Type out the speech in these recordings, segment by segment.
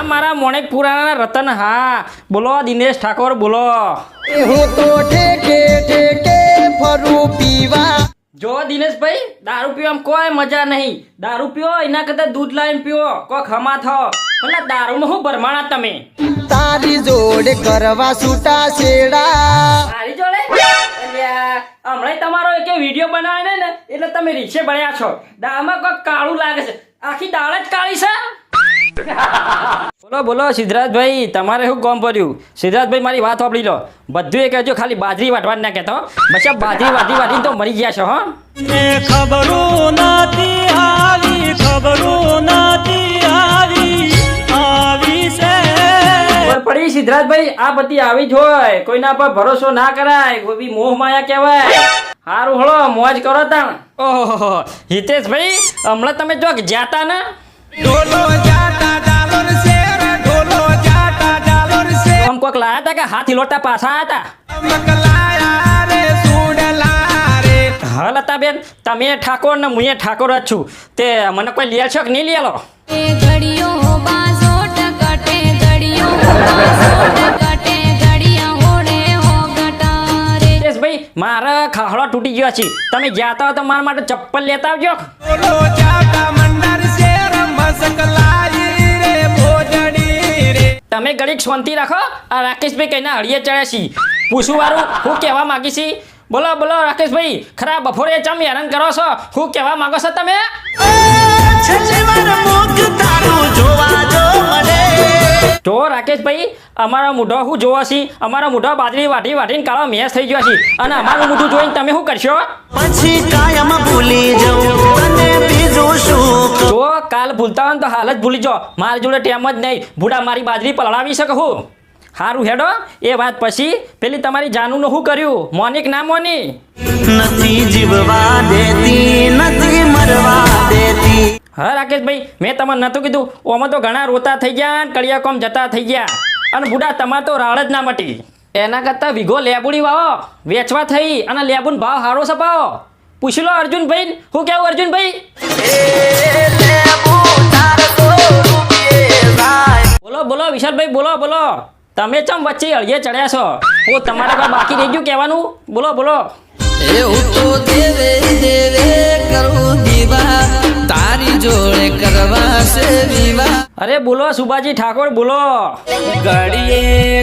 હા મારા મોણેકપુરાના રતન હા બોલો દિનેશ ઠાકોર બોલો હું તો ઠેકે ઠેકે ફરું પીવા. જો દિનેશભાઈ દારૂ પીવામાં કોઈ મજા નહીં. દારૂ પીવો એના કરતા દૂધ લાવીને પીવો કોક હમા થો. એટલે દારૂમાં શું ભરમાણા તમે તારી જોડે કરવા છૂટા છેડા. મારી જોડે હમણાં તમારો એક વિડીયો બનાવે ને એટલે તમે રીક્ષે ભણ્યા છો. દાળમાં કોઈક કાળું લાગે છે. આખી દાળ જ કાળી છે. બોલો બોલો સિદ્ધરાજભાઈ તમારે શું કામ પડ્યું? સિદ્ધરાજભાઈ મારી વાત સાંભળી લો. બધું એ કહેજો ખાલી બાજરી વાટવા ના કહેતો. બસ બાજરી વાટીને તો મરી ગયા છો હો. ખબરો નથી આવી છે. ખબર પડી સિદ્ધરાજભાઈ આ બધી આવી જ હોય. કોઈના પર ભરોસો ના કરાય. કોઈ બી મોહ માયા કહેવાય. હારું હળો મોજ કરો તાણ. ઓહો હિતેશભાઈ હમણાં તમે જો જ્યાતા ને ઢોલો જાતા ડાલોર શેર ઢોલો જાતા ડાલોર શેર આમ કોક લાયા હતા કે હાથી લોટા પાછા હતા. મકલાયા રે સુડલા રે. હા લતાબેન તમે ઠાકોર ને હું ઠાકોર જ છું. તે મને કોઈ લે છો કે નહીં લેલો? ઘડીઓ બાસો ટકટે ઘડીઓ બાસો ટકટે ઘડિયા હોડે હો ગટારે. ભાઈ મારે ખાહડો તૂટી ગયો છે. તમે જ્યાં હો તો મારા માટે ચપ્પલ લેતા આવજો. ઢોલો જાતા મંડર શેર મસકલાઈ રે ભોજડી રે. તમે ઘડીક શાંતિ રાખો. આ રાકેશભાઈ કઈના હળીએ ચડ્યા છી. પૂછું વાળું હું કહેવા માંગી છી? બોલો બોલો રાકેશભાઈ ખરા બપોરે ચમ હેરાન કરો છો? શું કહેવા માંગો છો તમે? જો રાકેશભાઈ અમારા મૂઢો શું જોવો છે? અમારા મૂઢો બાજરી વાટીને કાળો મેસ થઈ ગયો છે. અને અમારું મૂઢું જોઈને તમે શું કરશો? પછી કાયમ ભૂલી જવું અને બીજું શું. જો કાલ ભૂલતા હોય ને તો હાલ જ ભૂલી જાઓ. મારી જોડે ટેમ જ નહીં. ભૂડા મારી બાજરી પલળાવી શકે હું. હારું હેડો એ વાત પછી પેલી તમારી જાનુનું શું કર્યું? મોનિક ના મોની નથી જીવવા દેતી નથી મરવા દેતી. હા રાકેશભાઈ મેં તમને નહોતું કીધું? ઓમાં તો ઘણા રોતા થઈ ગયા ને કડિયા કોમ જતા થઈ ગયા. અને બુડા તમારે તો રાળ જ ના મટી. એના કરતાં વીઘો લેબુડી વાવો વેચવા થઈ અને લેબુનો ભાવ સારો સપાવો. પૂછી લો અર્જુનભાઈ. શું કહેવું અર્જુનભાઈ? બોલો બોલો વિશાલભાઈ બોલો બોલો. તમે ચમ વચ્ચે અળીએ ચડ્યા છો? હું તમારે કોઈ બાકી રહી ગયું કહેવાનું? બોલો બોલો. એવું તો દેવે દેવે કરું દીવા તારી જોડે કરવા છે વિવાહ. અરે બોલો સુભાજી ઠાકોર બોલો. ઘડીએ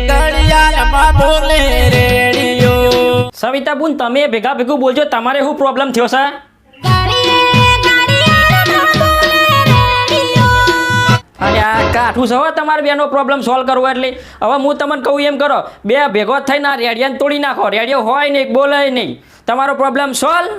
ઘડિયાળમાં બોલે રેડિયો. સવિતા બુન તમે ભેગા ભેગું બોલજો. તમારે શું પ્રોબ્લેમ થયો છે? અને આ કાઠું છે હો તમારે બેનો પ્રોબ્લેમ સોલ્વ કરવો. એટલે હવે હું તમને કહું એમ કરો. બે ભેગો થઈને આ રેડિયાને તોડી નાખો. રેડિયો હોય નહીં બોલે નહીં. તમારો પ્રોબ્લેમ સોલ્વ.